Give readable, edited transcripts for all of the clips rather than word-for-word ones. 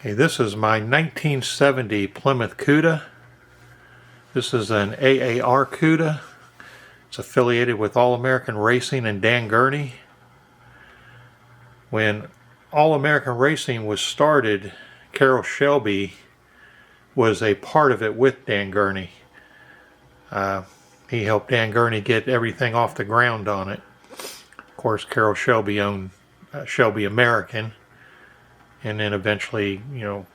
Okay, this is my 1970 Plymouth CUDA. This is an AAR CUDA. It's affiliated with All American Racing and Dan Gurney. When All American Racing was started, Carroll Shelby was a part of it with Dan Gurney. He helped Dan Gurney get everything off the ground on it. Of course, Carroll Shelby owned Shelby American, and then eventually,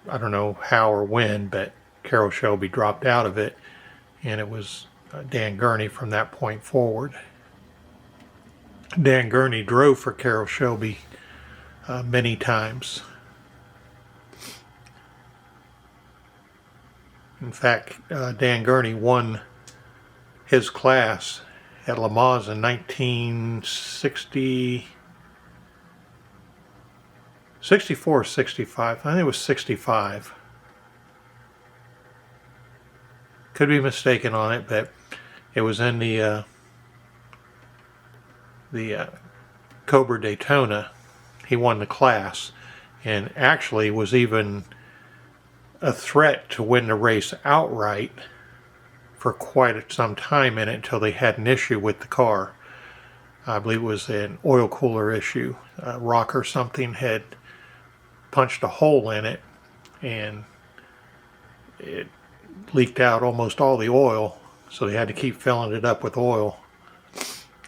I don't know how or when, but Carroll Shelby dropped out of it, and it was Dan Gurney from that point forward. Dan Gurney drove for Carroll Shelby many times. In fact, Dan Gurney won his class at Le Mans in 1960. 64 or 65. I think it was 65. Could be mistaken on it, but it was in the Cobra Daytona. He won the class and actually was even a threat to win the race outright for quite some time in it until they had an issue with the car. I believe it was an oil cooler issue. A rock or something had punched a hole in it and it leaked out almost all the oil, so they had to keep filling it up with oil,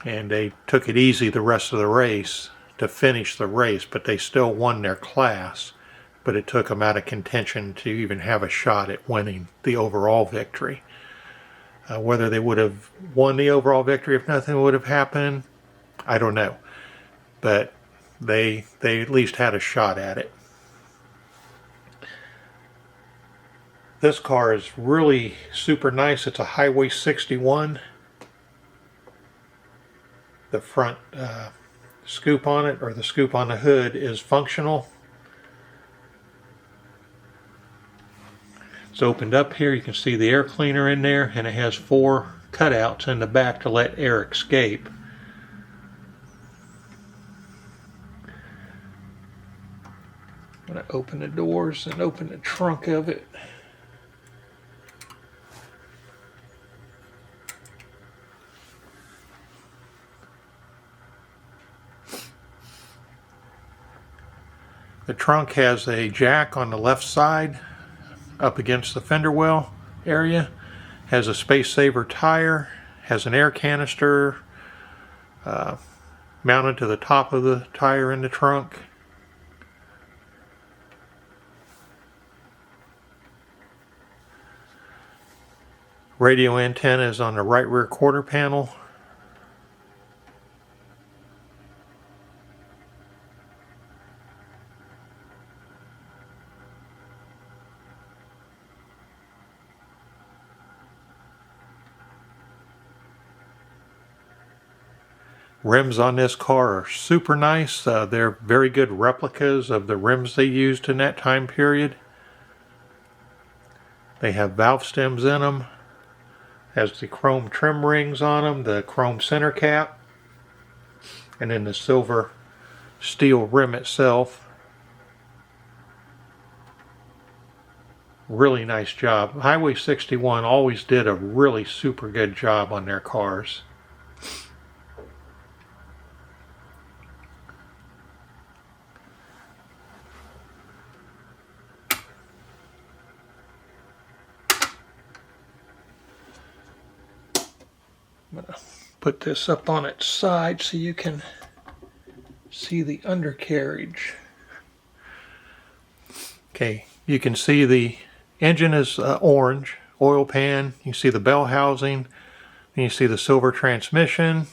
and they took it easy the rest of the race to finish the race, but they still won their class, but it took them out of contention to even have a shot at winning the overall victory. Whether they would have won the overall victory if nothing would have happened, I don't know, but they at least had a shot at it. This car is really super nice. It's a Highway 61. The front scoop on it, or the scoop on the hood, is functional. It's opened up here. You can see the air cleaner in there, and it has 4 cutouts in the back to let air escape. I'm going to open the doors and open the trunk of it. The trunk has a jack on the left side up against the fender well area, has a space saver tire, has an air canister mounted to the top of the tire in the trunk. Radio antenna is on the right rear quarter panel. Rims on this car are super nice. They're very good replicas of the rims they used in that time period. They have valve stems in them. Has the chrome trim rings on them, the chrome center cap, and then the silver steel rim itself. Really nice job. Highway 61 always did a really super good job on their cars. I'm going to put this up on its side so you can see the undercarriage. Okay, you can see the engine is orange, oil pan. You see the bell housing. Then you see the silver transmission.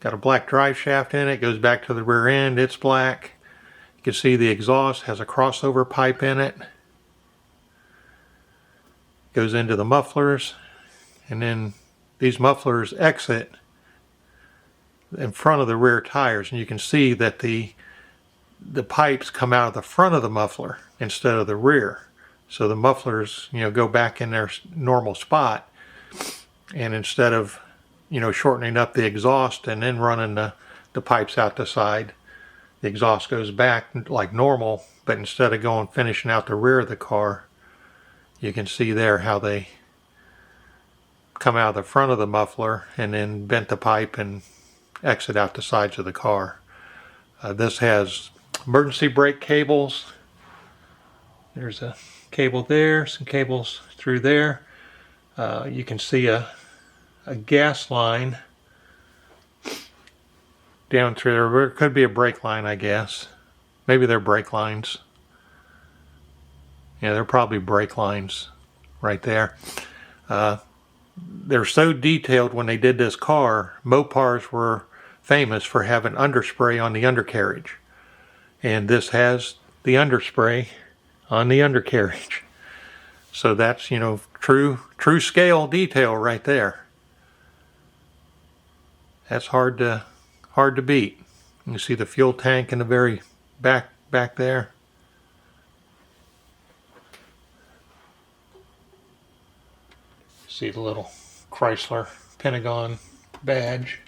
Got a black drive shaft in it. Goes back to the rear end. It's black. You can see the exhaust has a crossover pipe in it. Goes into the mufflers, and then these mufflers exit in front of the rear tires, and you can see that the pipes come out of the front of the muffler instead of the rear. So the mufflers, go back in their normal spot, and instead of, shortening up the exhaust and then running the pipes out the side, the exhaust goes back like normal, but instead of finishing out the rear of the car, you can see there how they come out of the front of the muffler and then bent the pipe and exit out the sides of the car. This has emergency brake cables. There's a cable there, some cables through there. You can see a gas line down through there. It could be a brake line, I guess. Maybe they're brake lines. Yeah, they're probably brake lines right there. They're so detailed when they did this car. Mopars were famous for having underspray on the undercarriage. And this has the underspray on the undercarriage. So that's, you know, true scale detail right there. That's hard to beat. You see the fuel tank in the very back there. See the little Chrysler Pentagon badge.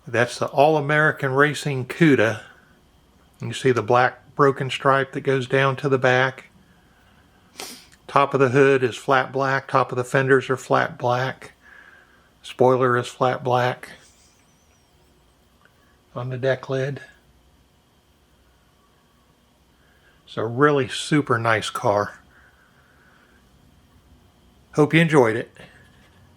That's the All-American Racing CUDA. You see the black broken stripe that goes down to the back. Top of the hood is flat black. Top of the fenders are flat black. Spoiler is flat black on the deck lid. It's a really super nice car. Hope you enjoyed it.